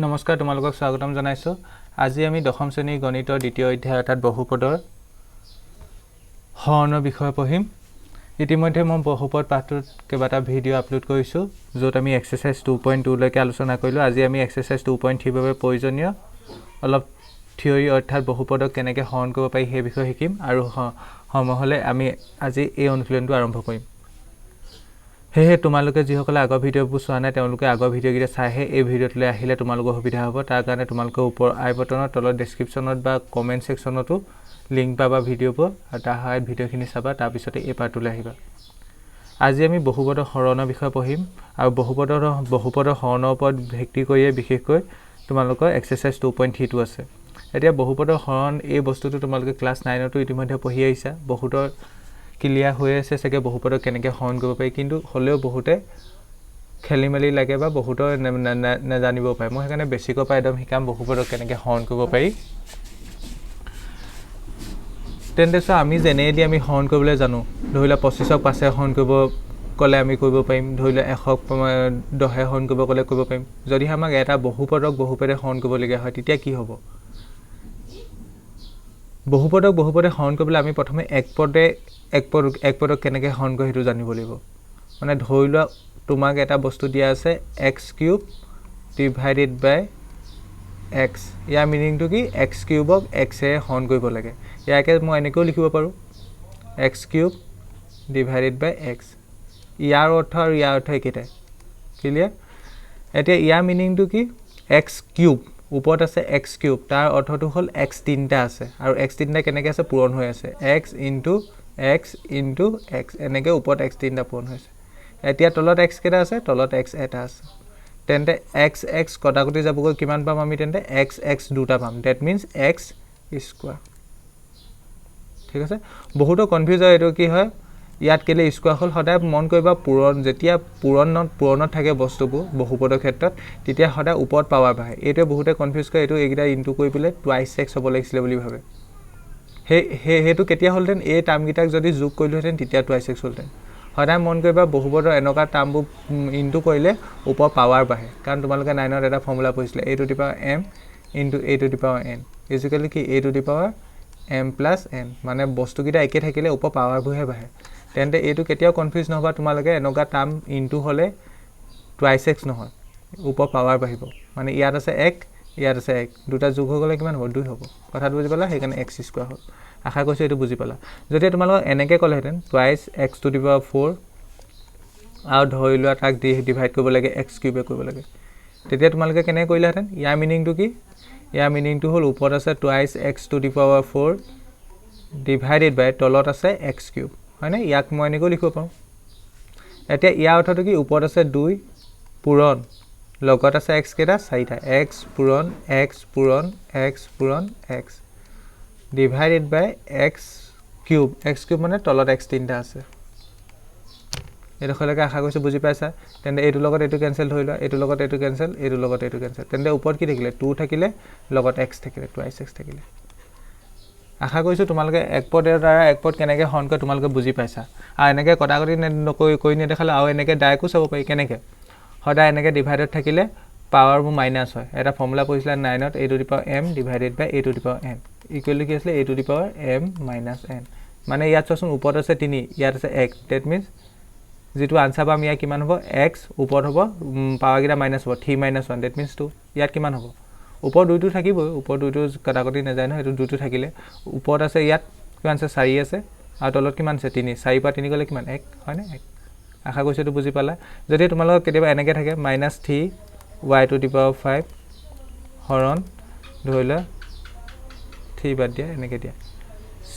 নমস্কাৰ তোমালোকক স্বাগতম জনাইছো আজি আমি দশম শ্ৰেণীৰ গণিতৰ দ্বিতীয় অধ্যায় অৰ্থাৎ বহুপদৰ হৰণৰ বিষয় পঢ়িম ইতিমধ্যে মই বহুপদ পাঠটোত কেইবাটা ভিডিঅ' আপলোড কৰিছো য'ত আমি এক্সাৰসাইজ 2.2 লৈকে আলোচনা কৰিলো আজি আমি এক্সাৰসাইজ 2.3 বাবে প্ৰয়োজনীয় অলপ থিওৰি অৰ্থাৎ বহুপদক কেনেকৈ হৰণ কৰিব পাৰি সেই বিষয়ে শিকিম আৰু সময় হ'লে আমি আজি এই অনুশীলনটো আৰম্ভ কৰিম হেহে তোমালোকে যিসকলে আগৰ ভিডিঅ'বোৰ চোৱা নাই তেওঁলোকে আগৰ ভিডিঅ'কেইটা চাইহে এই ভিডিঅ'টোলৈ আহিলে তোমালোকৰ সুবিধা হ'ব তাৰ কাৰণে তোমালোকে ওপৰ আই বটনৰ তলত ডেসক্ৰিপচনত বা কমেন্ট সেকশনতো লিংক পাবা ভিডিঅ'বোৰ আৰু তাৰ সহায়ত ভিডিঅ'খিনি চাবা তাৰ পিছতে এই পাৰ্টলৈ আহিবা আজি আমি বহুপদৰ হৰণৰ বিষয়ে পঢ়িম আৰু বহুপদৰ হৰণৰ ওপৰত ভিত্তি কৰিয়ে বিশেষকৈ তোমালোকৰ এক্সাৰসাইজ 2.3 টো আছে এতিয়া বহুপদৰ হৰণ এই বস্তুটো তোমালোকে ক্লাস 9 তো ইতিমধ্যে পঢ়ি আহিছা বহুতৰ ক্লিয়াৰ হৈ আছে সকে বহুপদক কেনেকৈ হৰণ কৰিব পাৰি কিন্তু হলেও বহুতে খেলিমেলি লাগে বা বহুতৰ নাজানিব পাৰে মই সেইকাৰণে বেছিক পৰা একদম শিকাম বহুপদক কেনেকৈ হৰণ কৰিব পাৰি তেন্তে আমি জেনেদি আমি হৰণ কৰিবলৈ জানো ধৰিলা 25ক 5 হৰণ কৰিব কলে আমি কৰিব পাৰিম ধৰিলা 100ক 10 হৰণ কৰিব কলে কৰিব পাৰিম যদি আমাক এটা বহুপদক বহুপদে হৰণ কৰিব লগা হয় তেতিয়া কি হ'ব বহুপদে হৰণ কৰিবলৈ আমি প্ৰথমে এক পদক কেনেকৈ হৰণ কৰে হেতু জানিব লাগিব মানে ধৰিলা তোমাক এটা বস্তু দিয়া আছে x³ ডিভাইডেড বাই x ইয়াৰ মিনিংটো কি x³ ক x এ হৰণ কৰিব লাগে ইয়াকে মই এনেকৈ লিখিব পাৰো x³ ডিভাইডেড বাই x ইয়াৰ অৰ্থ আৰু ইয়াৰ অৰ্থ একেটাই ক্লিয়াৰ এতিয়া ইয়াৰ মিনিংটো কি x³ ওপৰত আছে x³ তাৰ অৰ্থটো হ'ল x তিনটা আছে আৰু x তিনটা কেনেকৈ আছে পূৰণ হৈ আছে x into x এনেকৈ ওপৰত x তিনটা পূৰণ হৈছে এতিয়া তলত x কেটা আছে তলত x এটা আছে তেন্তে x কটাকটি যাবগৈ কিমান পাম আমি তেন্তে x দুটা পাম দ্যাট মিন্স x স্কয়াৰ ঠিক আছে বহুত কনফিউজ হয় এটো কি হয় ইয়াত কেলে স্কয়াৰ হল সদায় মন কৰিবা পূৰণ যেতিয়া পূৰণত থাকে বস্তুবোৰ বহুপদৰ ক্ষেত্ৰত তেতিয়া সদায় ওপৰত পাৱাৰ বাঢ়ে এটো বহুতে কনফিউজ কৰে এটো এইগিটা ইনটু কৰি পেলে টুৱাইস x হ'ব লাগিছিল বুলি ভাবে হেতু কেতিয়া হলতেন এই টাৰ্মগিটাক যদি যোগ কৰিলহেতেন তেতিয়া টুৱাইস x হলতেন সদায় মন কৰিবা বহুপদৰ এনেকা টাৰ্মবোৰ ইনটু কৰিলে ওপৰ পাৱাৰ বাঢ়ে কাৰণ তোমালোকে 9ত এটা ফৰ্মুলা পঢ়িছিলে a to the power m into a to the power n equal কি a to the power m plus n মানে বস্তুকিটা একে থাকিলে ওপৰ পাৱাৰবোৰহে বাঢ়ে তেন্তে এটো কেতিয়াও কনফিউজ নহবা তোমালোকে এনেকা টাৰ্ম ইনটু হলে টুৱাইস x নহয় ওপৰ পাৱাৰ বাঢ়িব মানে ইয়াত আছে 1 ইয়াত আছে 1 দুটা যোগ হৈ গলে কিমান হ'ব 2 হ'ব কথাটো বুজি পালা সেইকাৰণে x স্কয়াৰ হ'ল আশা কৰিছো এটো বুজি পালা যদি তোমালোক এনেকৈ কলেহেতেন twice x to the power 4 আৰু ধৰি লোৱা তাক ডিভাইড কৰিব লাগে x³ এ কৰিব লাগে তেতিয়া তোমালোকে কেনে কৰিলাহেতেন ইয়াৰ মিনিংটো কি ইয়াৰ মিনিংটো হ'ল ওপৰত আছে twice x to the power 4 divided by তলত আছে x³ হয়নে ইয়াক মই এনেকৈ লিখিব পাৰো এতিয়া ইয়াৰ অৰ্থটো কি ওপৰত আছে 2 পূৰণ লগত আছে x কেটা 4টা x পূৰণ x ডিভাইডেড বাই x³ মানে তলত x তিনটা আছে এটো খলৈকে আশা কৰিছো বুজি পাইছা তেন্তে এটো লগত এটো কেনসেল হৈ লোৱা এটো লগত এটো কেনসেল এটো লগত এটো কেনসেল তেন্তে ওপৰত কি থাকিলে 2 থাকিলে লগত x থাকিলে টুৱাইস x থাকিলে আশা কৰিছো তোমালোকে এক পদৰ দ্বাৰা এক পদ কেনেকৈ হৰণ কৰে তোমালোকে বুজি পাইছা আৰু এনেকৈ কটাকটি কৰি নেদেখালে আৰু এনেকৈ ডাইৰেক্টও চাব পাৰি কেনেকৈ সদায় এনেকৈ ডিভাইডড থাকিলে পাৱাৰবোৰ মাইনাস হয় এটা ফৰ্মুলা পঢ়িছিলা 9ত a to the power m divided by a to the power n equal কি আছিল a to the power m minus n মানে ইয়াত চোন ওপৰত আছে 3 ইয়াত আছে 1 দ্যাট মিন্স যেটো আনসাৰ পাম ইয়া কিমান হ'ব x ওপৰত হ'ব পাৱাৰ গিটা মাইনাস হ'ব 3 - 1 দ্যাট মিন্স 2 ইয়াত কিমান হ'ব ওপৰ দুইটো থাকিব ওপৰ দুইটো কটাকটি না যায় ন এটো দুইটো থাকিলে ওপৰত আছে ইয়াত কিমান আছে 4 আছে আৰু তলত কিমান আছে 3 4 পৰা 3 গলে কিমান 1 হয় না 1 আশা কৰিছো তো বুজি পালা যদি তোমালোক কেতিয়াবা এনেকৈ থাকে -3 y টু দি পাৱাৰ 5 হৰণ ধৰিলা 3 বাদ দিয়া এনেকৈ দিয়া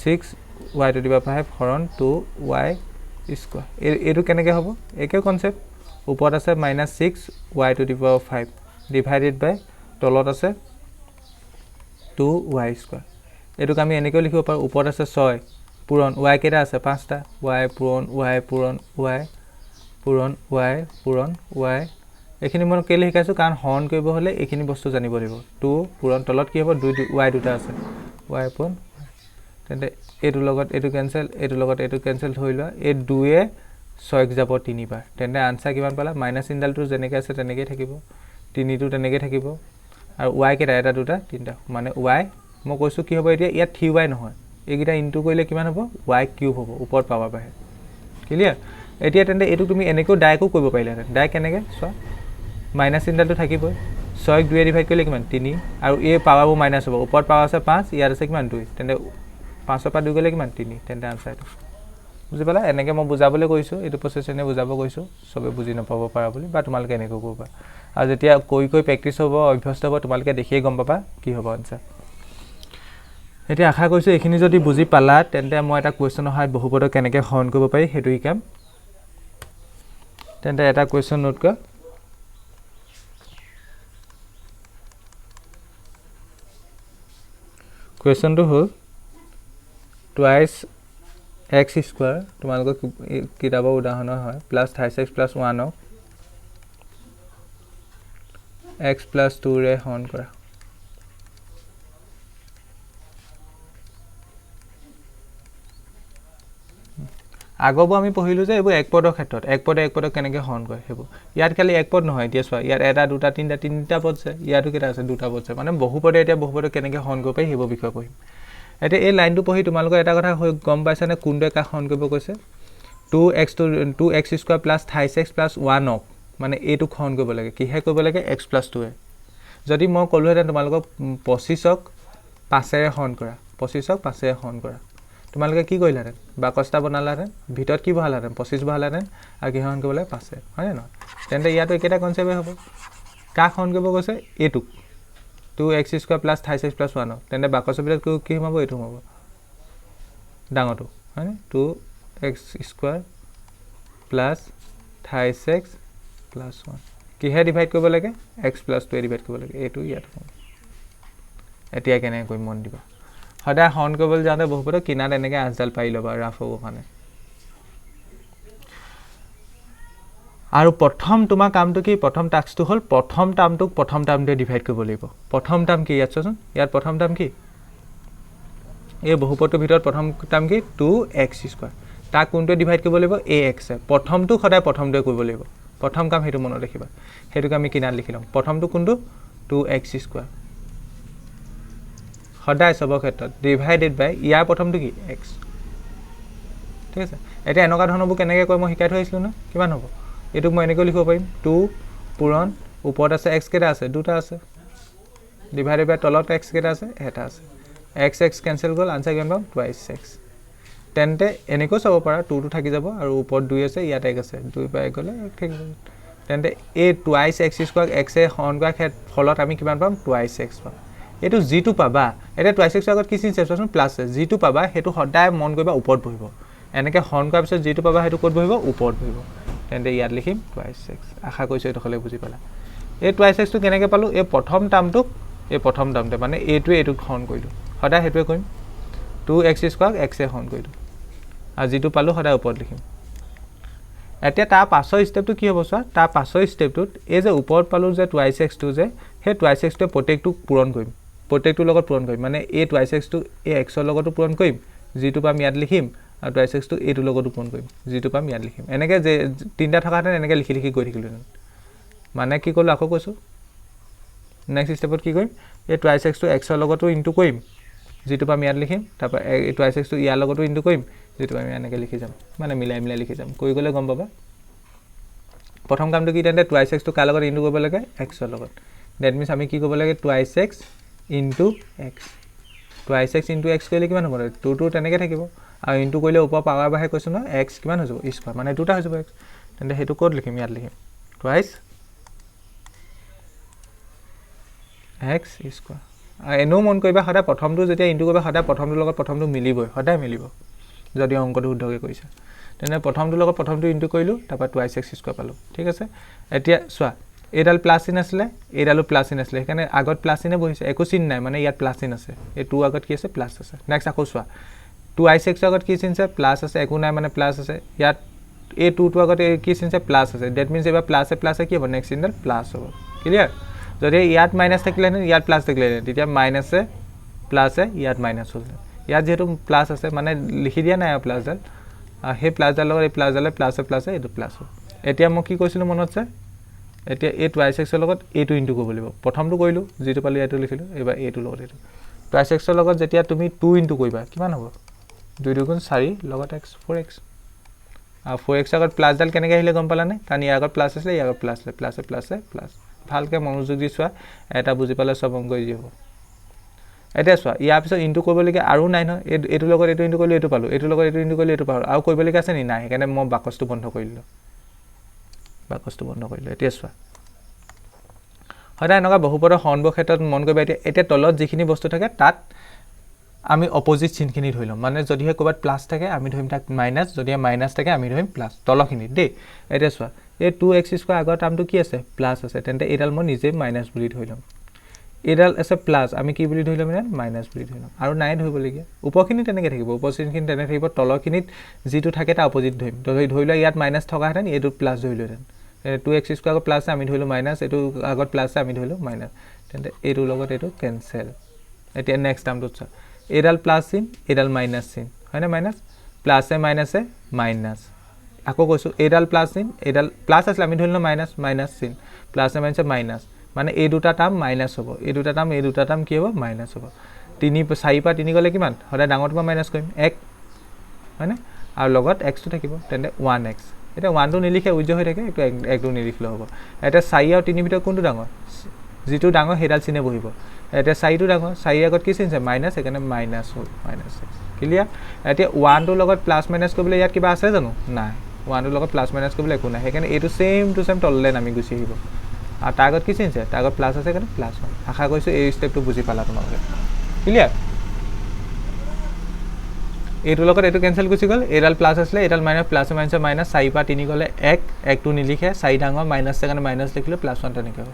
6 y টু দি পাৱাৰ 5 হৰণ 2 y স্কয়াৰ এটো কেনেকৈ হ'ব একে কনসেপ্ট ওপৰত আছে -6 y to the power 5 divided by তলত আছে 2y স্কয়াৰ এটোক আমি এনেকৈ লিখিব পাৰো ওপৰত আছে 6 পূৰণ y কেটা আছে 5টা y পূৰণ y এখিনি মই কেলে শিকাইছো কাৰণ হৰণ কৰিব হলে এখিনি বস্তু জানিব লাগিব 2 পূৰণ তলত কি হ'ব 2 y দুটা আছে y পূৰণ তেন্তে এটো লগত এটো কেনসেল এটো লগত এটো কেনসেল হৈ লোৱা এই 2 এ 6 যাব 3 বাৰ তেন্তে আনসাৰ কিমান পালা মাইনাস ইনডালটো যেনেকৈ আছে তেনেকৈ থাকিব 3 টো তেনেকৈ থাকিব আৰু y কেইটা এটা দুটা তিনিটা মানে y মই কৈছোঁ কি হ'ব এতিয়া ইয়াত 3y নহয় এইকেইটা ইনটু কৰিলে কিমান হ'ব y কিউব হ'ব ওপৰত পাৱাৰ বাঢ়ে ক্লিয়াৰ এতিয়া তেন্তে এইটো তুমি এনেকৈ ডাইৰেক্টও কৰিব পাৰিলাহেঁতেন ডাইৰেক্ট কেনেকৈ চোৱা মাইনাছ চিন্তাটো থাকিবই 6 2 ডিভাইড কৰিলে কিমান 3 আৰু এই পাৱাৰবোৰ মাইনাছ হ'ব ওপৰত পাৱাৰ আছে 5 ইয়াত আছে কিমান 2 তেন্তে 5 পৰা 2 গ'লে কিমান 3 তেন্তে আনসাৰ এইটো বুজি পালা এনেকৈ মই বুজাবলৈ কৈছোঁ এইটো প্ৰচেছনে বুজাব কৈছোঁ চবে বুজি নাপাব পাৰা বুলি বা তোমালোকে এনেকৈ কৰিবা আৰু যেতিয়া কৈ প্ৰেক্টিছ হ'ব অভ্যস্ত হ'ব তোমালোকে দেখিয়ে গম পাবা কি হ'ব আনসাৰ এতিয়া আশা কৰিছোঁ এইখিনি যদি বুজি পালা তেন্তে মই এটা কুৱেশ্যন সহায়ত বহুপদক কেনেকৈ হৰণ কৰিব পাৰি সেইটো শিকাম তেন্তে এটা কুৱেশ্যন নোট কৰা কুৱেশ্যনটো হ'ল টুৱাইচ x স্কোৱাৰ তোমালোকৰ কিতাপৰ উদাহৰণৰ হয় প্লাছ 36 প্লাছ 1ক x প্লাছ 2ৰে হৰণ কৰা আগৰবোৰ আমি পঢ়িলোঁ যে এইবোৰ এক পদৰ ক্ষেত্ৰত এক পদক কেনেকৈ হৰণ কৰে সেইবোৰ ইয়াত খালি এক পদ নহয় এতিয়া চোৱা ইয়াত এটা দুটা তিনিটা পদ আছে ইয়াতো কেইটা আছে দুটা পদ আছে মানে বহুপদে এতিয়া বহুপদক কেনেকৈ হৰণ কৰিব পাৰি সেইবোৰ বিষয়ে পঢ়িম এতিয়া এই লাইনটো পঢ়ি তোমালোকৰ এটা কথা গম পাইছানে কোনটোৱে কাক হৰণ কৰিব কৈছে 2x স্কোৱাৰ প্লাছ 36 প্লাছ 1ক মানে এইটোক হৰণ কৰিব লাগে কিহে কৰিব লাগে x প্লাছ 2য়ে যদি মই ক'লোহেঁতেন তোমালোকক 25ক 5ৰে হৰণ কৰা 25ক 5ৰে হৰণ কৰা তোমালোকে কি কৰিলাহেঁতেন বাকচটা বনালাহেঁতেন ভিতৰত কি বহালাহেঁতেন 25 বহালাহেঁতেন আৰু কি হৰণ কৰিবলৈ 5 হয়নে নহয় তেন্তে ইয়াতো একেটা কনচেপ্টে হ'ব কাক হৰণ কৰিব কৈছে এইটোক 2x স্কোৱাৰ প্লাছ 36 প্লাছ 1ক তেন্তে বাকচৰ ভিতৰত কি সোমাব এইটো সোমাব ডাঙৰটো হয়নে 2x স্কোৱাৰ প্লাছ 36 প্লাছ 1 কিহে ডিভাইড কৰিব লাগে x প্লাছ 2 ডিভাইড কৰিব লাগে এইটো ইয়াত সোমাব এতিয়া কেনেকৈ কৰিম মন দিবা সদায় হৰণ কৰিবলৈ যাওঁতে বহুপদক কিনাৰত এনেকৈ আঁচডাল পাৰি ল'বা ৰাফ হ'ব কাৰণে আৰু প্ৰথম তোমাৰ কামটো কি প্ৰথম টাস্কটো হ'ল প্ৰথম টাৰ্মটোক প্ৰথম টাৰ্মটোৱে ডিভাইড কৰিব লাগিব প্ৰথম টাৰ্ম কি ইয়াত চোৱাচোন ইয়াত প্ৰথম টাৰ্ম কি এই বহুপদটোৰ ভিতৰত প্ৰথম টাৰ্ম কি 2x স্কোৱাৰ তাক কোনটোৱে ডিভাইড কৰিব লাগিব ax প্ৰথমটো সদায় প্ৰথমটোৱে কৰিব লাগিব প্ৰথম কাম সেইটো মনত ৰাখিবা সেইটোকে আমি কিনাৰত লিখি ল'ম প্ৰথমটো কোনটো 2x স্কোৱাৰ সদায় সবৰ ক্ষেত্ৰত ডিভাইডেড বাই ইয়াৰ প্ৰথমটো কি x ঠিক আছে এতিয়া এনেকুৱা ধৰণৰবোৰ কেনেকৈ কয় মই শিকাই থৈ আহিছিলোঁ ন কিমান হ'ব এইটোক মই এনেকৈ লিখিব পাৰিম 2 পূৰণ ওপৰত আছে x কেইটা আছে দুটা আছে ডিভাইডেড বাই তলত x কেইটা আছে এটা আছে x কেনচেল গ'ল আনসাৰ কিমান পাম টুৱাইচ x তেন্তে এনেকৈ চাব পাৰা 2 টো থাকি যাব আৰু ওপৰত 2 আছে ইয়াত 1 আছে 2 পাই গ'লে 1 থাকি যাব তেন্তে এই টুৱাইচ x স্কোৱাৰ x এ হৰণ কৰাৰ ফলত আমি কিমান পাম টুৱাইচ x পাম এইটো যিটো পাবা এটা টুৱাইচ x আগত কি চিন চোৱাচোন প্লাছ আছে যিটো পাবা সেইটো সদায় মন কৰিবা ওপৰত বহিব এনেকৈ হৰণ কৰাৰ পিছত যিটো পাবা সেইটো ক'ত বহিব ওপৰত বহিব তেন্তে ইয়াত লিখিম টুৱাইচ x আশা কৰিছোঁ এইটো হ'লে বুজি পালা এই টুৱাইচ xটো কেনেকৈ পালোঁ এই প্ৰথম টাৰ্মটোক এই প্ৰথম টাৰ্মটোৱে মানে এইটোৱে এইটোক হৰণ কৰিলোঁ সদায় সেইটোৱে কৰিম 2x স্কোৱাৰ x এ হৰণ কৰিলোঁ আৰু যিটো পালোঁ সদায় ওপৰত লিখিম এতিয়া তাৰ পাছৰ ষ্টেপটো কি হ'ব চোৱা তাৰ পাছৰ ষ্টেপটোত এই যে ওপৰত পালোঁ যে টুৱাইচ xটো যে সেই টুৱাইচ xটোৱে প্ৰত্যেকটোক পূৰণ কৰিম প্ৰত্যেকটোৰ লগত পূৰণ কৰিম মানে এই টুৱাইচ xটো এই xৰ লগতো পূৰণ কৰিম যিটো পাম ইয়াত লিখিম আৰু টুৱাইচ xটো এইটোৰ লগতো পূৰণ কৰিম যিটো পাম ইয়াত লিখিম এনেকৈ যে তিনিটা থকাহেঁতেন এনেকৈ লিখি গৈ থাকিলোহেঁতেন মানে কি ক'লোঁ আকৌ কৈছোঁ নেক্সট ষ্টেপত কি কৰিম এই টুৱাইচ xটো xৰ লগতো ইনটু কৰিম যিটো পাম ইয়াত লিখিম তাৰপৰা এই টুৱাইচ xটো ইয়াৰ লগতো ইনটু কৰিম যিটো আমি এনেকৈ লিখি যাম মানে মিলাই লিখি যাম কৰি গ'লে গম পাবা প্ৰথম কামটো কি তেন্তে টুৱাইচ xটো কাৰ লগত ইনটু কৰিব লাগে xৰ লগত ডেট মিনছ আমি কি কৰিব লাগে twice x into x twice x into x কৰিলে কিমান হ'ব 2 তেনেকৈ থাকিব আৰু ইনটু কৰিলে ওপৰ পাৱাৰ বাঢ়ে কৈছোঁ ন x কিমান হৈ যাব স্কোৱাৰ মানে দুটা হৈ যাব x তেন্তে সেইটো ক'ত লিখিম ইয়াত লিখিম টুৱাইচ x স্কোৱাৰ আৰু এনেও মন কৰিবা সদায় প্ৰথমটো যেতিয়া ইনটু কৰিবা সদায় প্ৰথমটোৰ লগত প্ৰথমটো মিলিবই সদায় মিলিব যদি অংকটো শুদ্ধকৈ কৰিছে তেনে প্ৰথমটোৰ লগত প্ৰথমটো ইনটু কৰিলোঁ তাৰপৰা টুৱাইচ x স্কোৱাৰ পালোঁ ঠিক আছে এতিয়া চোৱা এইডাল প্লাছ চিন আছিলে এইডালো প্লাছ চিন আছিলে সেইকাৰণে আগত প্লাছ চিনে বহিছে একো চিন নাই মানে ইয়াত প্লাছ চিন আছে এই 2 আগত কি আছে প্লাছ আছে নেক্সট আকৌ চোৱা টুৱাইচ x আগত কি চিন আছে প্লাছ আছে একো নাই মানে প্লাছ আছে ইয়াত এই 2 আগত কি চিন আছে প্লাছ আছে ডেট মিনছ এবাৰ প্লাছে কি হ'ব নেক্সট চিনডাল প্লাছ হ'ব ক্লিয়াৰ যদি ইয়াত মাইনাছ থাকিলেহেঁতেন ইয়াত প্লাছ থাকিলেহেঁতেন তেতিয়া মাইনাছে প্লাছে ইয়াত মাইনাছ হ'ল ইয়াত যেহেতু প্লাছ আছে মানে লিখি দিয়া নাই আৰু প্লাছডাল সেই প্লাছডালৰ লগত এই প্লাছডালে প্লাছে এইটো প্লাছ হ'ল এতিয়া মই কি কৈছিলোঁ মনত আছে এতিয়া এই টুৱাইছ এক্সৰ লগত এইটো ইনটু কৰিব লাগিব প্ৰথমটো কৰিলোঁ যিটো পালোঁ এইটো লিখিলোঁ এবাৰ এইটো লগত এইটো টুৱাইছ এক্সৰ লগত যেতিয়া তুমি 2 ইনটু কৰিবা কিমান হ'ব 2 দুগুণ 4 লগত x 4x আৰু 4x আগত প্লাছডাল কেনেকৈ আহিলে গম পালানে কাৰণ ইয়াৰ আগত প্লাছ আছিলে ইয়াৰ আগত প্লাছ আছিলে প্লাছে প্লাছে প্লাছ ভালকৈ মনোযোগ দি চোৱা এটা বুজি পালে চব অংক ইজি হ'ব এতিয়া চোৱা ইয়াৰ পিছত ইনটু কৰিবলগীয়া আৰু নাই নহয় এইটোৰ লগত এইটো ইনটু কৰিলোঁ এইটো পালোঁ এইটোৰ লগত এইটো ইনটু কৰিলোঁ এইটো পালোঁ আৰু কৰিবলগীয়া আছে নি নাই সেইকাৰণে মই বাকচটো বন্ধ কৰিলোঁ এতিয়া চোৱা সদায় এনেকুৱা বহুপদৰ হৰণবোৰৰ ক্ষেত্ৰত মন কৰিবা এতিয়া তলত যিখিনি বস্তু থাকে তাত আমি অপজিট চিনখিনি ধৰি ল'ম মানে যদিহে ক'ৰবাত প্লাছ থাকে আমি ধৰিম তাক মাইনাছ যদিহে মাইনাছ থাকে আমি ধৰিম প্লাছ তলখিনিত দেই এতিয়া চোৱা এই 2x² আগৰ টাৰ্মটো কি আছে প্লাছ আছে তেন্তে এইডাল মই নিজে মাইনাছ বুলি ধৰি ল'ম এইডাল আছে প্লাছ আমি কি বুলি ধৰি ল'ম ইয়াত মাইনাছ বুলি ধৰি ল'ম আৰু নাই ধৰিবলগীয়া ওপৰখিনি তেনেকৈ থাকিব ওপৰ চিনখিনি তেনেকৈ থাকিব তলখিনিত যিটো থাকে তাৰ অপজিট ধৰিম ধৰি লোৱা ইয়াত মাইনাছ থকাহেঁতেন এইটোত প্লাছ ধৰিলোহেঁতেন 2x² আগত প্লাছ আমি ধৰিলোঁ মাইনাছ এইটো আগত প্লাছ আমি ধৰিলোঁ মাইনাছ তেন্তে এইটোৰ লগত এইটো কেনচেল এতিয়া নেক্সট টাৰ্মটোত চোৱা এইডাল প্লাছ চিন এইডাল মাইনাছ চিন হয়নে মাইনাছ প্লাছে মাইনাছে মাইনাছ আকৌ কৈছোঁ এইডাল প্লাছ চিন এইডাল প্লাছ আছিলে আমি ধৰিলোঁ মাইনাছ মাইনাছ চিন প্লাছে মাইনাছে মাইনাছ মানে এই দুটা টাৰ্ম মাইনাছ হ'ব এই দুটা টাৰ্ম কি হ'ব মাইনাছ হ'ব 4 পৰা 3 গ'লে কিমান সদায় ডাঙৰটোৰ পৰা মাইনাছ কৰিম 1 হয়নে আৰু লগত এক্সটো থাকিব তেন্তে 1x এতিয়া 1টো নিলিখে উজ্জ্বল হৈ থাকে এইটো 1টো নিলিখিলেও হ'ব এতিয়া 4 আৰু 3 ভিতৰত কোনটো ডাঙৰ যিটো ডাঙৰ সেইডাল চিনে বহিব এতিয়া 4টো ডাঙৰ 4 আগত কি চিনছে মাইনাছ সেইকাৰণে মাইনাছ হ'ল মাইনাছ ক্লিয়াৰ এতিয়া 1টোৰ লগত প্লাছ মাইনাছ কৰিবলৈ ইয়াত কিবা আছে জানো নাই 1টোৰ লগত প্লাছ মাইনাছ কৰিবলৈ একো নাই সেইকাৰণে এইটো ছেম তললৈ নামি গুচি আহিব আৰু তাৰ আগত কি চিনছে তাৰ আগত প্লাছ আছে সেইকাৰণে প্লাছ হয় আশা কৰিছোঁ এই ষ্টেপটো বুজি পালা তোমালোকে ক্লিয়াৰ এইটোৰ লগত এইটো কেনচেল গুচি গ'ল এইডাল প্লাছ আছিলে এইডাল মাইনাছ প্লাছে মাইনাছে মাইনাছ 4 পৰা 3 গ'লে 1টো নিলিখে 4 ডাঙৰ মাইনাছ সেইকাৰণে মাইনাছ লিখিলোঁ প্লাছ 1 তেনেকৈ হ'ব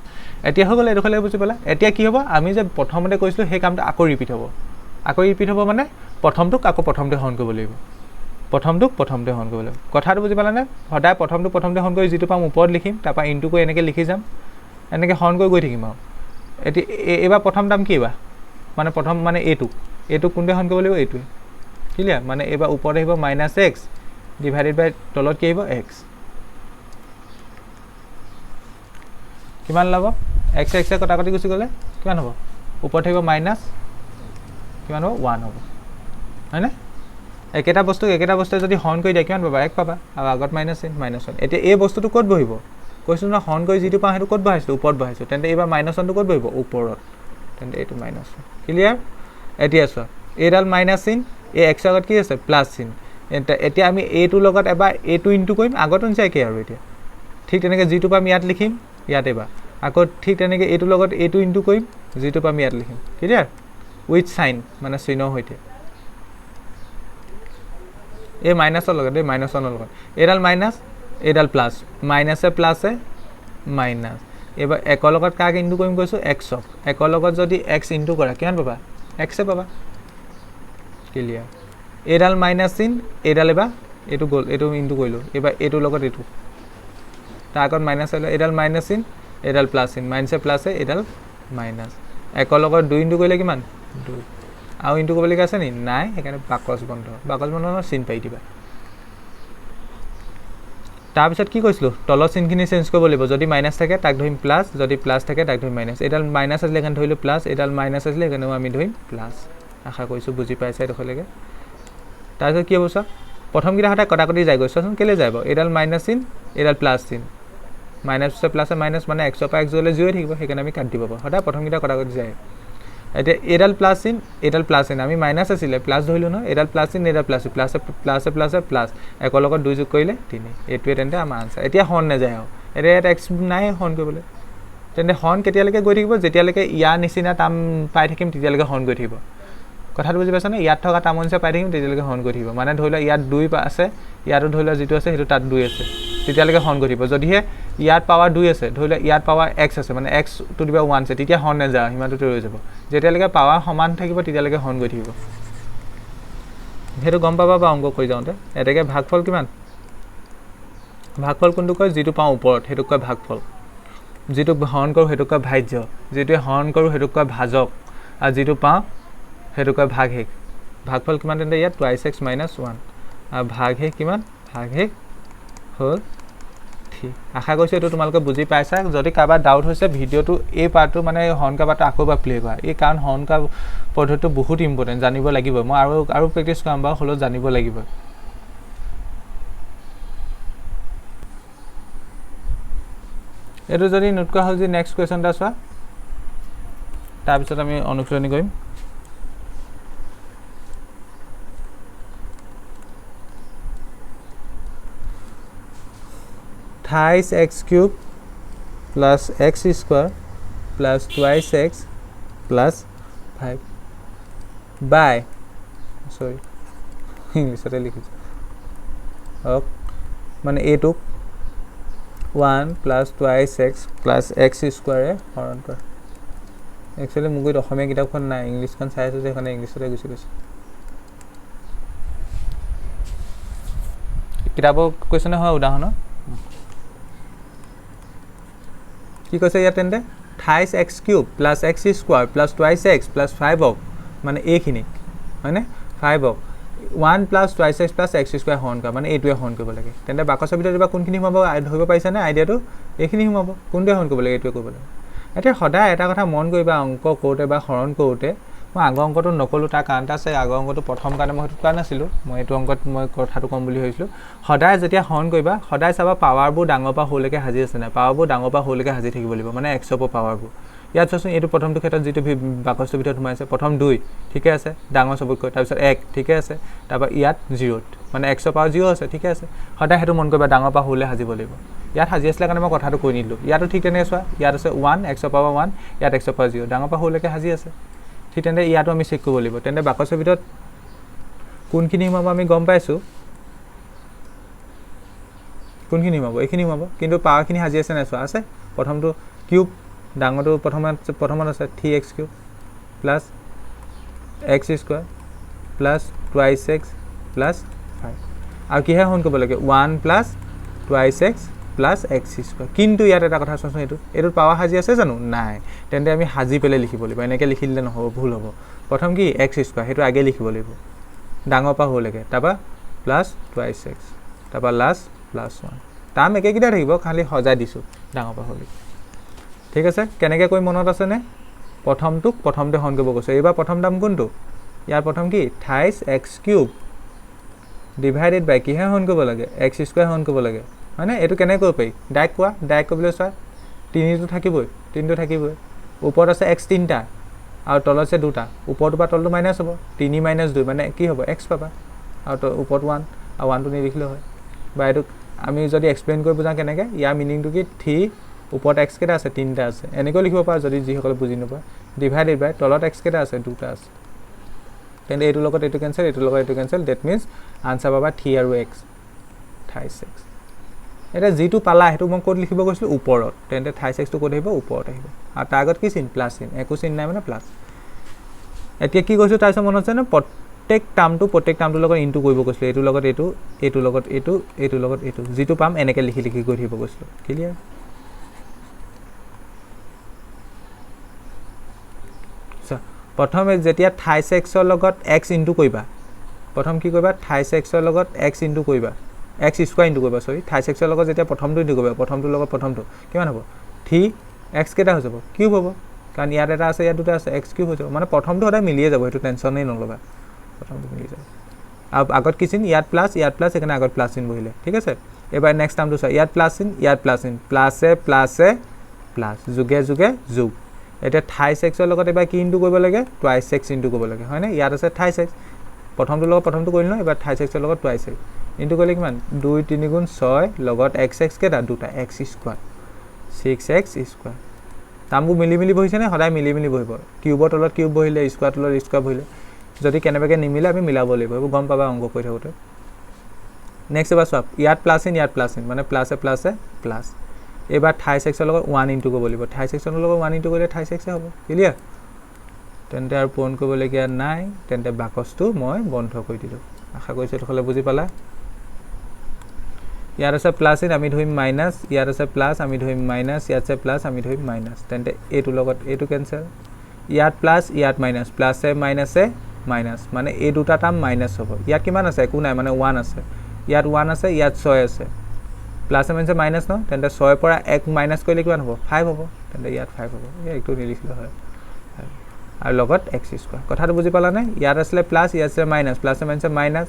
এতিয়া হৈ গ'ল এইডোখৰলৈ বুজি পালা এতিয়া কি হ'ব আমি যে প্ৰথমতে কৈছিলোঁ সেই কামটো আকৌ ৰিপিট হ'ব মানে প্ৰথমটোক আকৌ প্ৰথমতে হৰণ কৰিব লাগিব কথাটো বুজি পালানে সদায় প্ৰথমতে হৰণ কৰি যিটো পাম ওপৰত লিখিম তাৰপৰা ইনটু কৰি এনেকৈ লিখি যাম এনেকৈ হৰণ কৰি গৈ থাকিম আৰু এতিয়া এইবাৰ প্ৰথম টাৰ্ম কি মানে প্ৰথম মানে এইটোক কোনটোৱে হৰণ কৰিব লাগিব এইটোৱে ক্লিয়াৰ মানে এইবাৰ ওপৰত আহিব -x ডিভাইডেড বাই তলত কি আহিব x কিমান ল'ব x কটাকটি গুচি গ'লে কিমান হ'ব ওপৰত থাকিব মাইনাছ কিমান হ'ব 1 হ'ব হয়নে একেটা বস্তুৱে যদি হৰণ কৰি দিয়া কিমান পাবা 1 পাবা আৰু আগত -1 এতিয়া এই বস্তুটো ক'ত বহিব কৈছোঁ না হৰণ কৰি যিটো পাওঁ সেইটো ক'ত বহাইছোঁ ওপৰত বহাইছোঁ তেন্তে এইবাৰ -1টো ক'ত বহিব ওপৰত তেন্তে এইটো -1 ক্লিয়াৰ এতিয়া চোৱা এইডাল মাইনাছ চিন এই এক্সৰ আগত কি আছে প্লাছ চিন এতিয়া আমি এইটোৰ লগত এবাৰ এইটো ইনটু কৰিম আগতো নিচা একেই আৰু এতিয়া ঠিক তেনেকৈ যিটো পাম ইয়াত লিখিম ইয়াত এবাৰ আকৌ ঠিক তেনেকৈ এইটোৰ লগত এইটো ইনটু কৰিম যিটো পাম ইয়াত লিখিম ক্লিয়াৰ উইথ চাইন মানে চিনৰ সৈতে এই মাইনাছৰ লগত -1 লগত এইডাল মাইনাছ এইডাল প্লাছ মাইনাছে প্লাছে মাইনাছ এইবাৰ 1ৰ লগত কাক ইনটু কৰিম কৈছোঁ এক্সক 1ৰ লগত যদি এক্স ইনটু কৰা কিমান পাবা এক্সে পাবা ক্লিয়াৰ এইডাল মাইনাছ চিন এইডাল এবাৰ এইটো গ'ল এইটো ইনটু কৰিলোঁ এইবাৰ এইটোৰ লগত এইটো তাৰ আগত মাইনাছ আহিলে এইডাল মাইনাছ চিন এইডাল প্লাছ চিন মাইনাছে প্লাছে এইডাল মাইনাছ 1ৰ লগত 2 ইনটু কৰিলে কিমান 2 আৰু ইনটু কৰিবলগীয়া আছে নি নাই সেইকাৰণে বাকচ বন্ধ চিন পাৰি দিবা তাৰপিছত কি কৈছিলোঁ তলৰ চিনখিনি চেঞ্জ কৰিব লাগিব যদি মাইনাছ থাকে তাক ধৰিম প্লাছ যদি প্লাছ থাকে তাক ধৰিম মাইনাছ এইডাল মাইনাছ আছিলে সেইকাৰণে ধৰিলোঁ প্লাছ এইডাল মাইনাছ আছিলে সেইকাৰণেও আমি ধৰিম প্লাছ আশা কৰিছোঁ বুজি পাইছে এইডোখৰলৈকে তাৰপিছত কি হ'ব চোৱা প্ৰথমকেইটা সদায় কটাকটি যায় গৈ চোৱাচোন কেলৈ যায় বাৰু এইডাল মাইনাছ চিন এইডাল প্লাছ চিন মাইনাছে প্লাছে মাইনাছ মানে 100 পৰা 1 গ'লে 0 থাকিব সেইকাৰণে আমি কাটি দিব পাৰোঁ সদায় প্ৰথমকেইটা কটাকটি যায় এতিয়া এইডাল প্লাছ চিন এইডাল প্লাছ চিন আমি মাইনাছ আছিলে প্লাছ ধৰিলোঁ নহয় এইডাল প্লাছ চিন এইডাল প্লাছ প্লাছ 1ৰ লগত 2 যোগ কৰিলে 3 এইটোৱে তেন্তে আমাৰ আনচাৰ এতিয়া হৰণ নাযায় আৰু এতিয়া ইয়াত এক্স নাই হৰণ কৰিবলৈ তেন্তে হৰণ কেতিয়ালৈকে গৈ থাকিব যেতিয়ালৈকে ইয়াৰ নিচিনা টাৰ্ম পাই থাকিম তেতিয়ালৈকে হৰণ গৈ থাকিব কথাটো বুজি পাইছানে ইয়াত থকা টাৰ্ম নিচিনা পাই থাকিম তেতিয়ালৈকে হৰণ গৈ থাকিব মানে ধৰি লোৱা ইয়াত 2 আছে ইয়াতো ধৰি লোৱা যিটো আছে সেইটো তাত 2 আছে তেতিয়ালৈকে হৰণ গৈ থাকিব যদিহে ইয়াত পাৱাৰ 2 আছে ধৰি লোৱা ইয়াত পাৱাৰ x আছে মানে x টু দি পাৱাৰ 1 আছে তেতিয়া হৰণ নাযায় সিমানটোতে ৰৈ যাব যেতিয়ালৈকে পাৱাৰ সমান থাকিব তেতিয়ালৈকে হৰণ গৈ থাকিব সেইটো গম পাবা বা অংক কৰি যাওঁতে এতেকে ভাগফল কিমান ভাগফল কোনটো কয় যিটো পাওঁ ওপৰত সেইটোক কয় ভাগফল যিটো হৰণ কৰোঁ সেইটোক কয় ভাজ্য যিটোৱে হৰণ কৰোঁ সেইটোক কয় ভাজক আৰু যিটো পাওঁ সেইটোক কয় ভাগশেষ ভাগফল কিমান তেন্তে ইয়াত 2x - 1 আৰু ভাগশেষ কিমান ভাগশেষ হ'ল 3 লিখি আশা কৰিছোঁ এইটো তোমালোকে বুজি পাইছা যদি কাৰোবাৰ ডাউট হৈছে ভিডিঅ'টো এই পাৰ্টটো মানে হৰ্ণকা পাৰ্টটো আকৌ এবাৰ প্লে কৰা এই কাৰণ হৰ্ণকা পদ্ধতিটো বহুত ইম্পৰ্টেণ্ট জানিব লাগিব মই আৰু প্ৰেক্টিছ কৰাম বাৰু হ'লেও জানিব লাগিব এইটো যদি নোট কৰা হ'ল যে নেক্সট কুৱেশ্যন এটা চোৱা তাৰপিছত আমি অনুশীলনী কৰিম thrice x cube plus x square plus twice x plus 5 by sorry ইংলিশতে লিখিছো ok মানে a টুক 1 plus twice x plus x square হৰণ কৰা একচুয়ালি মুগত অসমীয়া কিতাপখন নাই ইংলিশখন চাই আছো যে এখানে ইংলিশতে গুছি গৈছে কিতাপৰ কোৱেশ্যন হয় উদাহৰণ কি কৈছে ইয়াত তেন্তে thrice x cube plus x square plus twice x plus 5 অক মানে এইখিনি হয়নে 5 অক 1 plus twice x plus x square হৰণ কৰা মানে এইটোৱে হৰণ কৰিব লাগে তেন্তে বাকচৰ ভিতৰত বা কোনখিনি হ'ব ধৰিব পাৰিছা নে আইডিয়াটো এইখিনি হ'ব কোনটোৱে হৰণ কৰিব লাগে এইটোৱে কৰিব লাগে এতিয়া সদায় এটা কথা মন কৰিবা অংক কৰোতে বা হৰণ কৰোতে মই আগৰ অংকটো নকলো তাৰ কাৰণ আছে আগৰ অংকটো প্ৰথম কাৰণে মই কোৱা নাছিলো মই এইটো অংকত মই কথাটো কম বুলি ভাবিছিলো সদায় যেতিয়া হৰণ কৰিবা সদায় চাবা পাৱাৰবোৰ ডাঙৰ পৰা হ'লৈকে হাজি আছে না পাৱাৰবোৰ ডাঙৰ পৰা হ'লৈকে হাজি থাকিব লাগিব মানে 100 ৰ পাৱাৰবোৰ ইয়াত চাচোন এইটো প্ৰথমটো ক্ষেত্ৰত যেটো বাকচৰ ভিতৰত সোমাইছে প্ৰথম 2 ঠিকে আছে ডাঙৰ সবতকৈ তাৰ পিছত 1 ঠিকে আছে তাৰপা ইয়াত 0 মানে 100 পাৱাৰ 0 আছে ঠিকে আছে সদায় হেতু মন কৰিবা ডাঙৰ পৰা হ'লে হাজিব লাগিব ইয়াত হাজি আসলে কাৰণে মই কথাটো কৈ নিলো ইয়াতো ঠিক তেনেকৈ চোৱা ইয়াত আছে 1 100 পাৱাৰ 1 ইয়াত 100 পাৱাৰ 0 ডাঙৰ পৰা হ'লৈকে হাজি আছে ঠিক তেন্তে ইয়াতো আমি চেক কৰিব লাগিব তেন্তে বাকচৰ ভিতৰত কোনখিনি হিমাব আমি গম পাইছো কোনখিনি হিমাব এইখিনি হিমাব কিন্তু পাৱাৰখিনি হাজি আছে নাই চোৱা আছে প্ৰথমটো কিউব ডাঙৰটো প্ৰথমত আছে 3x cube plus x square plus twice x plus 5 আৰু কিহে হৰণ কৰিব লাগে 1 plus twice x plus x square কিন্তু ইয়াত এটা কথা চোৱাচোন এইটো পাৱাৰ হাজি আছে জানো নাই তেন্তে আমি হাজি পেলে লিখিব লাগিব এনেকৈ লিখিলে নহব ভুল হ'ব প্ৰথম কি x স্কয়াৰ হেতু আগে লিখিব লাগিব ডাঙৰ পৰা হ'লৈকে তাবা প্লাস twice x তাবা লাস প্লাস 1 তাম একে কিটা থাকিব খালি সজাই দিছো ডাঙৰ পৰা হ'লৈকে ঠিক আছে কেনেকৈ কৈ মনত আছে নে প্ৰথমতে হৰণ কৰিব কৈছে এবাৰ প্ৰথম দাম কোনটো ইয়াৰ প্ৰথম কি thrice x cube ডিভাইডেড বাই কিহে হৰণ কৰিব লাগে x স্কয়াৰ হৰণ কৰিব লাগে মানে এটো কেনে কৰিব পাৰি ডাইৰেক্ট কোৱা ডাইৰেক্ট কৰিবলৈ চোৱা 3টো থাকিবই 3টো থাকিবই ওপৰত আছে x 3টা আৰু তলত আছে 2টা ওপৰটো বা তলটো মাইনাস হ'ব 3 - 2 মানে কি হ'ব x পাবা আৰু ওপৰত 1 আৰু 1টো নিলিখিলে হয় বা এটো আমি যদি এক্সপ্লেইন কৰি বুজা কেনেকৈ ইয়াৰ মিনিংটো কি 3 ওপৰত x কেটা আছে 3টা আছে এনেকৈ লিখিব পাৰা যদি যিসকল বুজি নপা ডিভাইডেড বাই তলত x কেটা আছে 2টা আছে তেন্তে এইটো লগত এইটো কেনসেল এইটো লগত এইটো কেনসেল দ্যাট মিন্স আনসার পাবা 3 আৰু x thrice x এটা যেটো পালা হেতু মই কোড লিখিব গৈছিল ওপৰত তেন্তে thrice x টো কোড আহিব ওপৰত আহিব আৰু তাৰ আগত কি চিন প্লাস চিন একো চিন নাই মানে প্লাস এতিয়া কি কৈছো তাইছ মনত আছে না প্ৰত্যেক টাৰ্মটো লগত ইনটু কৰিব কৈছিল এইটো লগত এইটো লগত এইটো লগত এইটো যেটো পাম এনেকৈ লিখি গৈ থাকিব কৈছিল ক্লিয়াৰ প্ৰথমে যেতিয়া thrice x ৰ লগত x ইনটু কৰিবা প্ৰথম কি কৰিবা thrice x ৰ লগত x ইনটু কৰিবা x স্কয়াৰ ইনটু কৰিবা সৰি thrice x ৰ লগত যেতিয়া প্ৰথমটো ইনটু কৰিবা প্ৰথমটো লগত প্ৰথমটো কিমান হ'ব 3x কেটা হৈ যাব কিউব হ'ব কাৰণ ইয়াত এটা আছে ইয়াত দুটা আছে x কিউব হৈ যাব মানে প্ৰথমটো সদায় মিলিয়ে যাব এটো টেনচনই নলবা প্ৰথমটো মিলি যাব আৰু আগত কি চিন ইয়াত প্লাস এখানে আগত প্লাস চিন বহিলে ঠিক আছে এবাৰ নেক্সট টাৰ্মটো চোৱা ইয়াত প্লাস চিন প্লাসে প্লাস যোগে যোগ এটা thrice x ৰ লগত এবাৰ কি ইনটু কৰিব লাগে twice x ইনটু কৰিব লাগে হয় না ইয়াত আছে thrice x প্ৰথমটো লগত প্ৰথমটো কৰিল ন এবাৰ thrice x ৰ লগত twice x ইনটু কৰিলে কিমান 2 3 গুণ 6 লগত x কেটা দুটা x স্কয়াৰ 6x স্কয়াৰ তামবু মিলি বহিছে নে সদায় মিলি বহিব কিউবৰ তলত কিউব বহিলে স্কয়াৰ তলত স্কয়াৰ বহিলে যদি কেনেবাকে নিমিলে আমি মিলাব লাগিব গম পাবা অংক কৈ থাকোতে নেক্সট এবাৰ সব ইয়াত প্লাস ইন মানে প্লাসে প্লাস এবাৰ thrice x ৰ লগত 1 ইনটু কৰিব লাগিব thrice x ৰ লগত 1 ইনটু কৰিলে thrice x হ'ব ক্লিয়াৰ তেন্তে আৰু পূৰণ কৰিব লগিয়া নাই তেন্তে বাকসটো মই বন্ধ কৰি দিলো আশা কৰিছো তখলে বুজি পালা ইয়াত আছে প্লাস ইন আমি ধৰিম মাইনাস ইয়াত আছে প্লাস আমি ধৰিম মাইনাস ইয়াত আছে প্লাস আমি ধৰিম মাইনাস তেন্তে এইটো লগত এইটো কেনসেল ইয়াত প্লাস ইয়াত মাইনাস প্লাসে মাইনাস মানে এই দুটা টার্ম মাইনাস হ'ব ইয়াত কিমান আছে একো নাই মানে 1 আছে ইয়াত 1 আছে ইয়াত 6 আছে প্লাছে মাইনাছে মাইনাছ ন তেন্তে 6 পৰা 1 মাইনাছ কৰিলে কিমান হ'ব 5 হ'ব তেন্তে ইয়াত 5 হ'ব এইটো নিলিখিলে হয় আৰু লগত x স্কয়াৰ কথাটো বুজি পালা নে ইয়াত আছে প্লাস ইয়াত আছে মাইনাছ প্লাছে মাইনাছে মাইনাছ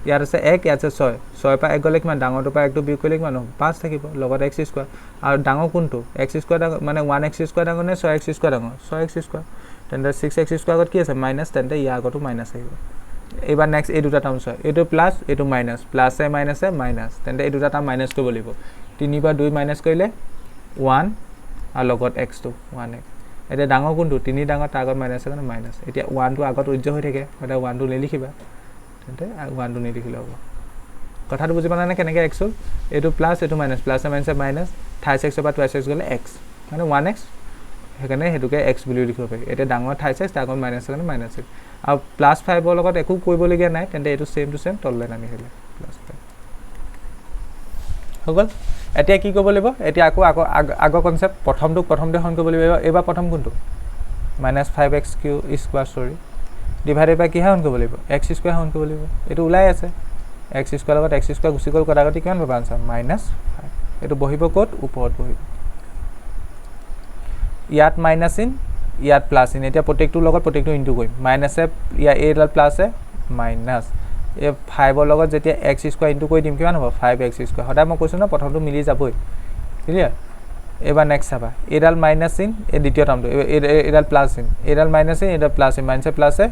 ইয়াত আছে 1 ইয়াত আছে 6 পৰা 1 গলে কিমান ডাঙৰটো পৰা 1 টো বিয়োগ কৰিলে কিমান হ'ব 5 থাকিব লগত x স্কয়াৰ আৰু ডাঙৰ কোনটো x স্কয়াৰ মানে 1x স্কয়াৰ ডাঙৰ নে 6x স্কয়াৰ ডাঙৰ 6x স্কয়াৰ তেন্তে 6x স্কয়াৰ আগত কি আছে মাইনাছ তেন্তে ইয়াৰ আগতো মাইনাছ আহিব এবাৰ নেক্সট এই দুটা টাৰ্মছ হয় এইটো প্লাস এইটো মাইনাছ প্লাছে মাইনাছে মাইনাছ তেন্তে এই দুটা টাৰ্ম মাইনাছ কৰিব লাগিব 3 পৰা 2 মাইনাছ কৰিলে 1 আৰু লগত x টো 1x এটা ডাঙৰ কোনটো 3 ডাঙৰ তাৰ আগত মাইনাছ আছে মাইনাছ এতিয়া 1 টো আগত উজ্জ্ব হৈ থাকে এটা 1 টো লিখিবা তেন্তে 1 টো লিখিলে হ'ব কথাটো বুজি পালা নে কেনেকৈ x এইটো প্লাস এইটো মাইনাছ প্লাছে মাইনাছে মাইনাছ 28x পৰা 22x গলে x মানে 1x হেকানে হেতুকে x বুলি লিখিব পাৰি এটা ডাঙৰ 28x তাৰ আগত মাইনাছ আছে মাইনাছ আৰু প্লাস 5 ৰ লগত একো কৰিবলগীয়া নাই তেন্তে এইটো সেম টু সেম তললৈ নামি আহিলে প্লাস 5 হগল এতিয়া কি কৰিব লাগিব এতিয়া আকৌ আগৰ কনসেপ্ট প্ৰথমটো হন কৰিব লাগিব এবাৰ প্ৰথম কোনটো -5x স্কয়াৰ সৰি ডিভাইডেড বাই কি হন কৰিব লাগিব x স্কয়াৰ হন কৰিব লাগিব এটো ওলাই আছে x স্কয়াৰ লগত x স্কয়াৰ গুছি গল কৰাগতি কিমান পাবা আনসাৰ -5 এটো বহিব ক'ত ওপৰত বহিব ইয়াত মাইনাস ইন ইয়াত প্লাস ইন এতিয়া প্ৰত্যেকটো লগত প্ৰত্যেকটো ইনটু কৰিম মাইনাসে ইয়া এ ডাল প্লাসে মাইনাস এ 5 ৰ লগত যেতিয়া x স্কয়াৰ ইনটু কৰি দিম কিমান হ'ব 5x স্কয়াৰ হদা মই কৈছো না প্ৰথমটো মিলি যাবই ক্লিয়াৰ এবাৰ নেক্সট চাবা এ ডাল মাইনাস ইন এ দ্বিতীয় টাৰ্মটো এ ডাল প্লাস ইন এ ডাল মাইনাস ইন এ ডাল প্লাস ইন মাইনাসে প্লাসে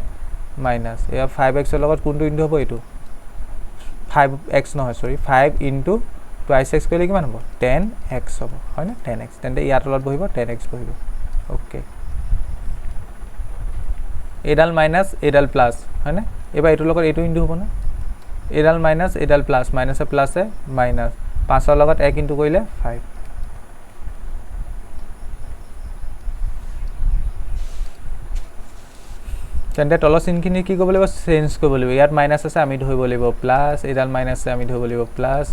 মাইনাস এ 5x ৰ লগত কোনটো ইনটু হ'ব এটো 5x নহয় সৰি 5 ইনটু twice x কৰিলে কিমান হ'ব 10x হ'ব হয় না 10x তেন্তে ইয়াৰ তলত বহিব 10x বহিব ওকে এডাল মাইনাস এডাল প্লাস হয় না এবাৰ এটো লগত এটো ইনটু হ'ব না এডাল মাইনাস এডাল প্লাস মাইনাসে প্লাসে মাইনাস 5 ৰ লগত 1 ইনটু কৰিলে 5 তেন্তে তলৰ চিনখিনি কি কৰিব লাগিব চেঞ্জ কৰিব লাগিব ইয়াত মাইনাস আছে আমি ধৰিব লাগিব প্লাস এডাল মাইনাস আছে আমি ধৰিব লাগিব প্লাস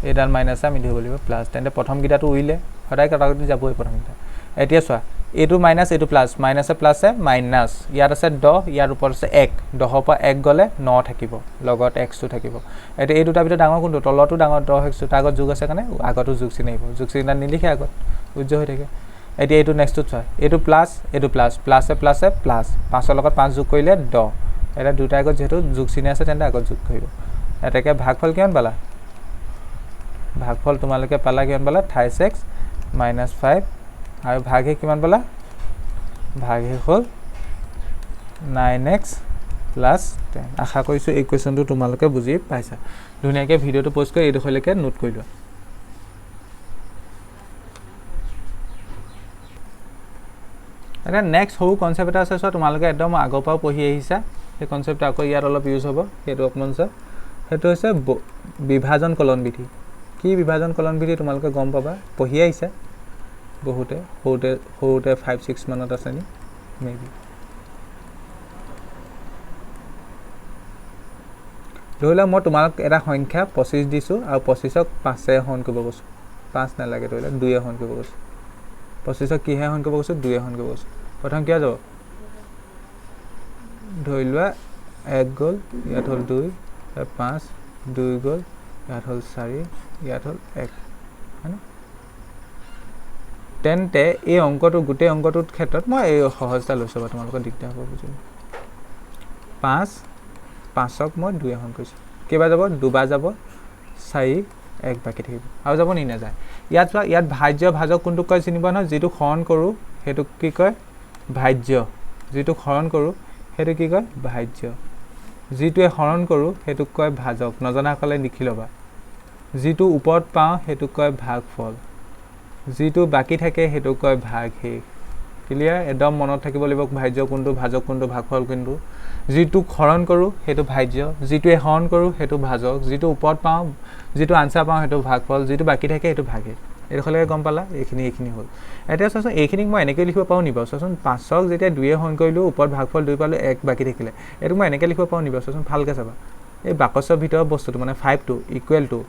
এডাল মাইনাস আমি ধৰিব লাগিব প্লাস তেন্তে প্ৰথম গিটাটো উইলে সদায় কাটাকটি যাবই প্ৰথম গিটা এতিয়া চোৱা এটো মাইনাস এটো প্লাস মাইনাসে প্লাসে মাইনাস ইয়াত আছে 10 ইয়াৰ ওপৰত আছে 1 10 পৰা 1 গলে 9 থাকিব লগত x টো থাকিব এটা এই দুটা ভিতৰত ডাঙৰ কোনটো তলটো ডাঙৰ 10x টো আগত যোগ আছে কাৰণে আগতো যোগ চিন আহিব যোগ চিন নিলিখে আগত উজ্জ্ব হৈ থাকে এতিয়া এইটো নেক্সটটো চোৱা এইটো প্লাস এইটো প্লাস প্লাসে প্লাসে প্লাস 5 ৰ লগত 5 যোগ কৰিলে 10 এটা দুটা আগত যেটো যোগ চিন আছে তেন্তে আগত যোগ কৰিব এটাকে ভাগফল কিমান পালা ভাগফল তোমালকে পালা কিমান পালা 28x - 5 আৰু ভাগে কিমান পালা ভাগে হল 9x + 10 আশা কৰিছো এই কোৱেশ্চনটো তোমালকে বুজি পাইছা ধুনিয়াকে ভিডিওটো পোষ্ট কৰি এইডখলৈকে নোট কৰি লোৱা এটা নেক্সট হউ কনসেপ্ট এটা আছে তোমালকে একদম আগৰ পৰা পঢ়ি আহিছা এই কনসেপ্ট আকৌ ইয়াত অলপ ইউজ হ'ব সেইটো অকমান আছে সেইটো হৈছে বিভাজন কলন বিধি কি বিভাজন কলন বিধি তোমালকে গম পাবা পঢ়ি আহিছা বহুতে হউতে 5 6 মানত আছে নি মেবি ধৰিলা মই তোমাক এটা সংখ্যা 25 দিছো আৰু 25ক 5 এ হৰণ কৰিব কৈছো 5 না লাগে ধৰিলা 2 এ হৰণ কৰিব কৈছো 25ক কি হে হৰণ কৰিব কৈছো 2 এ হৰণ কৰিব কৈছো প্ৰথম কি যাব ধৰিলা 1 গল ইয়াত হল 2 5 2 গল ইয়াত হল 4 ইয়াত হল 1 হয়নে তেন্তে এই অংকটো গুটে অংকটোৰ ক্ষেত্ৰত মই এই সহজতা লৈছো তোমালোকৰ দিগদাৰ হ'ব বুজিলো 5ক মই 2 হৰণ কৰিছো কেবা যাব দুবা যাব 4 1 বাকি থাকিব আৰু যাব নি না যায় ইয়াত ভাজ্য ভাজক কোনটো কয় চিনিবা ন যেটো হৰণ কৰো হেতু কি কয় ভাজ্য যেটো হৰণ কৰো হেতু কি কয় ভাজ্য যেটোৱে হৰণ কৰো হেতু কয় ভাজক নজনা কলে লিখি লবা যেটো ওপৰত পাও হেতু কয় ভাগফল যেটো বাকি থাকে হেতু কয় ভাগশেষ ক্লিয়াৰ একদম মনত থাকিব লাগিব ভাজ্য কোনটো ভাজক কোনটো ভাগফল কোনটো যেটো হৰণ কৰো হেতু ভাজ্য যেটোৱে হৰণ কৰো হেতু ভাজক যেটো ওপৰত পাও যেটো আনসাৰ পাও হেতু ভাগফল যেটো বাকি থাকে হেতু ভাগশেষ এৰখলে গম পালা এইখিনি হল এতিয়া চাচোন এইখিনিক মই এনেকৈ লিখিব পাও নিবা চাচোন 5ক যেতিয়া 2 এ হৰণ কৰিলো ওপৰত ভাগফল 2 পালো 1 বাকি থাকিলে এটো মই এনেকৈ লিখিব পাও নিবা চাচোন ভালকে চাবা এই বাকসৰ ভিতৰৰ বস্তুটো মানে 5 টু ইকুৱেল টু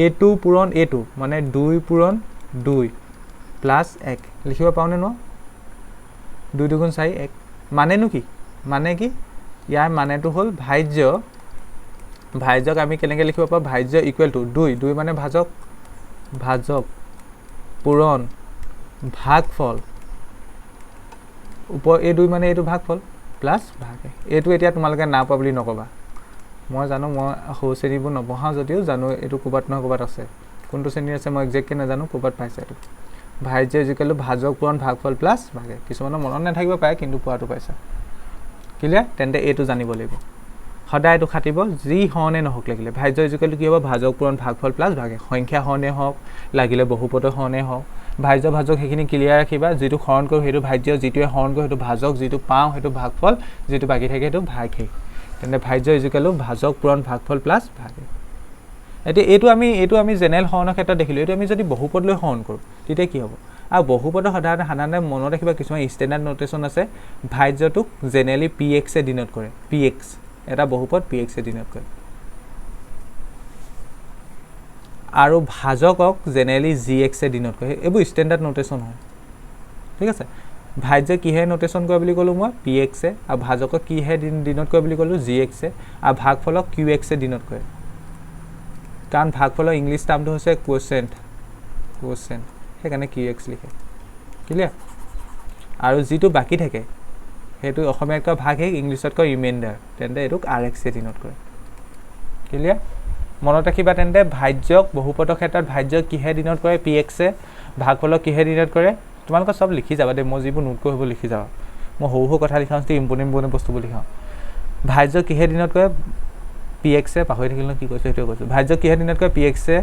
a2 পূৰণ a2 মানে 2 পূৰণ 2 প্লাস 1 লিখিব পাওনে ন 2 2 4 1 মানেনো কি মানে কি ইয়াৰ মানেটো হল ভাজ্যক আমি কেনেকৈ লিখিব পাও ভাজ্য ইকুৱেল টু 2 2 মানে ভাজক ভাজক পূৰণ ভাগফল ওপৰ এই দুই মানে এইটো ভাগফল প্লাছ ভাগে এইটো এতিয়া তোমালোকে না পোৱা বুলি নকবা মই জানো মই সৰু শ্ৰেণীবোৰ নপঢ়াওঁ যদিও জানো এইটো ক'ৰবাত নহয় ক'ৰবাত আছে কোনটো শ্ৰেণী আছে মই একজেক্টলি নাজানো ক'ৰবাত পাইছে এইটো ভাজ্য ইজিকেল ভাজক পূৰণ ভাগফল প্লাছ ভাগে কিছুমানৰ মনত নাথাকিব পাৰে কিন্তু পোৱাটো পাইছা ক্লিয়াৰ তেন্তে এইটো জানিব লাগিব সদায় এইটো খাটিব যি হৰণে নহওক লাগিলে ভাজ্য ইজিকেলটো কি হ'ব ভাজক পূৰণ ভাগফল প্লাছ ভাগে সংখ্যা হৰণে হওক লাগিলে বহুপদ হৰণে হওক ভাজ্য ভাজক সেইখিনি ক্লিয়াৰ ৰাখিবা যিটো হৰণ কৰোঁ সেইটো ভাজ্য যিটোৱে হৰণ কৰোঁ সেইটো ভাজক যিটো পাওঁ সেইটো ভাগফল যিটো বাকী থাকে সেইটো ভাগে তেন্তে ভাজ্য ইজিকেলটো ভাজক পূৰণ ভাগফল প্লাছ ভাগে এতিয়া এইটো আমি জেনেৰেল হৰণৰ ক্ষেত্ৰত দেখিলোঁ এইটো আমি যদি বহুপদ লৈ হৰণ কৰোঁ তেতিয়া কি হ'ব আৰু বহুপদৰ সাধাৰণতে মনত ৰাখিবা কিছুমান ষ্টেণ্ডাৰ্ড নোটেশ্যন আছে ভাজ্যটোক জেনেৰেলি পি এক্সে ডিন'ট কৰে পি এক্স এটা বহুপদ পি এক্সে ডিন'ট কৰে আৰু ভাজকক জেনেৰেলি জি এক্সে ডিন'ট কৰে এইবোৰ ষ্টেণ্ডাৰ্ড নোটেশ্যন হয় ঠিক আছে ভাজ্য কিহে নোটেশ্যন কৰে বুলি ক'লোঁ মই পি এক্সে আৰু ভাজকক কিহে ডিন'ট কৰে বুলি ক'লোঁ জি এক্সে আৰু ভাগফলক কিউ এক্সে ডিন'ট কৰে কাৰণ ভাগফলৰ ইংলিছ টাৰ্মটো হৈছে কোৱেচেণ্ট সেইকাৰণে কিউ এক্স লিখে ক্লিয়াৰ আৰু যিটো বাকী থাকে সেইটো অসমীয়াত কয় ভাগ সেই ইংলিছত কয় ৰিমাইণ্ডাৰ তেন্তে এইটোক আৰ এক্সে ডিন'ট কৰে ক্লিয়াৰ মনত ৰাখিবা তেন্তে ভাজ্যক বহুপদৰ ক্ষেত্ৰত ভাজ্যক কিহে ডিন'ট কৰে পি এক্সে ভাগফলক কিহে ডিন'ট কৰে তোমালোকে চব লিখি যাবা দেই মই যিবোৰ নোট কৰি হ'ব লিখি যাবা মই সৰু কথা লিখাওঁ যদি ইম্পৰ্টেণ্ট বস্তুবোৰ লিখাওঁ ভাজ্যক কিহে ডিন'ট কৰে পি এক্সে পাহৰি থাকিলে কি কৈছোঁ সেইটোৱে কৈছোঁ ভাজ্যক কিহে ডিন'ট কৰে পি এক্সে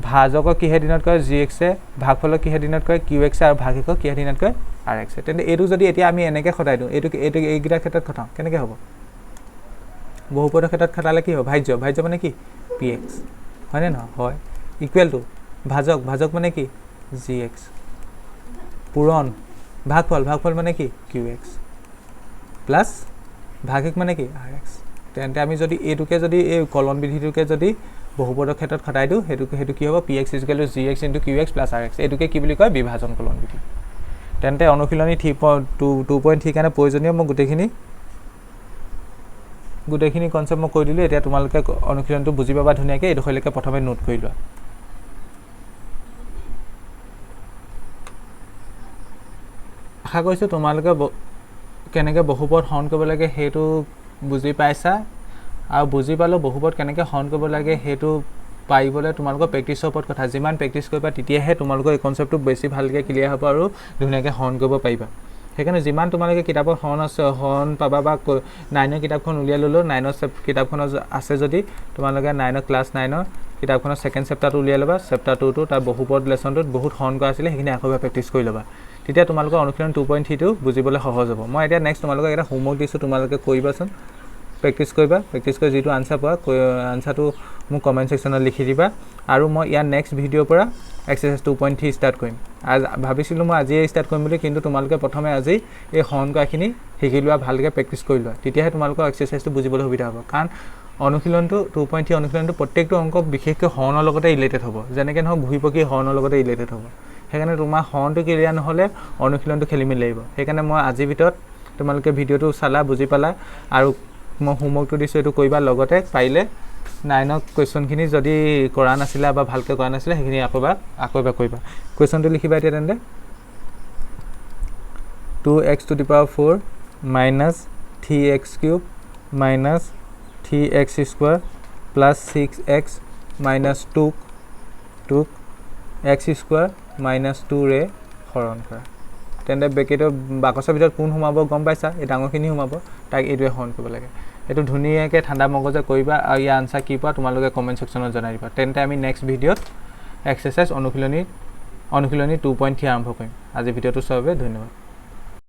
ভাজকক কিহে ডিন'ট কৰে জি এক্সে ভাগফলক কিহে ডিন'ট কৰে কিউ এক্সে আৰু ভাগিকক কিহে ডিন'ট কৰে আৰ এক্সে তেন্তে এইটো যদি এতিয়া আমি এনেকৈ খটাই দিওঁ এইকেইটাৰ ক্ষেত্ৰত খটাওঁ কেনেকৈ হ'ব বহুপদৰ ক্ষেত্ৰত খটালে কি হ'ব ভাজ্য মানে কি পি এক্স হয়নে নহয় হয় ইকুৱেল টু ভাজক মানে কি জি এক্স পূৰণ ভাগফল মানে কি কিউ এক্স প্লাছ ভাগিক মানে কি আৰ এক্স তেন্তে আমি যদি এইটোকে যদি এই কলন বিধিটোকে যদি বহুপদৰ ক্ষেত্ৰত খটাই দিওঁ সেইটো কি হ'ব P X equal to G X into Q X plus R X এইটোকে কি বুলি কয় বিভাজন কলন বিধি তেন্তে অনুশীলনী 2.3 কাৰণে প্ৰয়োজনীয় মই গোটেইখিনি কনচেপ্ট মই কৈ দিলোঁ এতিয়া তোমালোকে অনুশীলনটো বুজি পাবা ধুনীয়াকৈ এইডোখৰলৈকে প্ৰথমে নোট কৰি লোৱা আশা কৰিছোঁ তোমালোকে কেনেকৈ বহুপদ হৰণ কৰিব লাগে সেইটো বুজি পাইছা আৰু বুজি পালেও বহুপদ কেনেকৈ হৰণ কৰিব লাগে সেইটো পাৰিবলৈ তোমালোকৰ প্ৰেক্টিছৰ ওপৰত কথা যিমান প্ৰেক্টিছ কৰিবা তেতিয়াহে তোমালোকৰ এই কনচেপ্টটো বেছি ভালকৈ ক্লিয়াৰ হ'ব আৰু ধুনীয়াকৈ হৰণ কৰিব পাৰিবা সেইকাৰণে যিমান তোমালোকে কিতাপত হৰণ পাবা বা 9ৰ কিতাপখন উলিয়াই ল'লেও 9ৰ কিতাপখনৰ আছে যদি তোমালোকে ক্লাছ 9ৰ কিতাপখনৰ ছেকেণ্ড চেপ্টাৰটো উলিয়াই ল'বা চেপ্টাৰ 2টো তাৰ বহুপদ লেচনটোত বহুত হৰণ কৰা আছিলে সেইখিনি আকৌ প্ৰেক্টিছ কৰি ল'বা তেতিয়া তোমালোকৰ অনুশীলন 2.3টো বুজিবলৈ সহজ হ'ব মই এতিয়া নেক্সট তোমালোকক এটা হোমৱৰ্ক দিছোঁ তোমালোকে কৰিবাচোন প্ৰেক্টিছ কৰি যিটো আনচাৰ পোৱা আনচাৰটো মোক কমেণ্ট ছেকশ্যনত লিখি দিবা আৰু মই ইয়াৰ নেক্সট ভিডিঅ'ৰ পৰা এক্সাৰচাইজ 2.3 ষ্টাৰ্ট কৰিম ভাবিছিলোঁ মই আজিয়ে ষ্টাৰ্ট কৰিম বুলি কিন্তু তোমালোকে প্ৰথমে আজি এই হৰণ কৰাখিনি শিকি লোৱা ভালকৈ প্ৰেক্টিছ কৰি লোৱা তেতিয়াহে তোমালোকৰ এক্সাৰচাইজটো বুজিবলৈ সুবিধা হ'ব কাৰণ অনুশীলনটো 2.3 অনুশীলনটো প্ৰত্যেকটো অংক বিশেষকৈ হৰণৰ লগতে ৰিলেটেড হ'ব যেনেকৈ নহওক ঘূৰি পকি হৰণৰ লগতে ৰিলেটেড হ'ব সেইকাৰণে তোমাৰ হৰণটো ক্লিয়াৰ নহ'লে অনুশীলনটো খেলি মেলি লাগিব সেইকাৰণে মই আজিৰ ভিতৰত তোমালোকে ভিডিঅ'টো চালা বুজি পালা আৰু মই হোমৱৰ্কটো দিছোঁ এইটো কৰিবা লগতে পাৰিলে 9ৰ কুৱেশ্যনখিনি যদি কৰা নাছিলে বা ভালকৈ কৰা নাছিলে সেইখিনি আকৌ এবাৰ কৰিবা কুৱেশ্যনটো লিখিবা এতিয়া তেন্তে 2x⁴ minus 3x³ minus 3x² plus 6x minus 2ক x² মাইনাছ 2ৰে হৰণ কৰা তেন্তে ব্ৰেকেটৰ বাকচৰ ভিতৰত কোন সোমাব গম পাইছা এই ডাঙৰখিনি সোমাব তাক এইটোৱে হৰণ কৰিব লাগে এইটো ধুনীয়াকৈ ঠাণ্ডা মগজে কৰিবা আৰু ইয়াৰ আনচাৰ কি পোৱা তোমালোকে কমেণ্ট ছেকশ্যনত জনাই দিবা তেন্তে আমি নেক্সট ভিডিঅ'ত এক্সাৰচাইজ অনুশীলনী 2.3 আৰম্ভ কৰিম আজি ভিডিঅ'টো চোৱাৰ বাবে ধন্যবাদ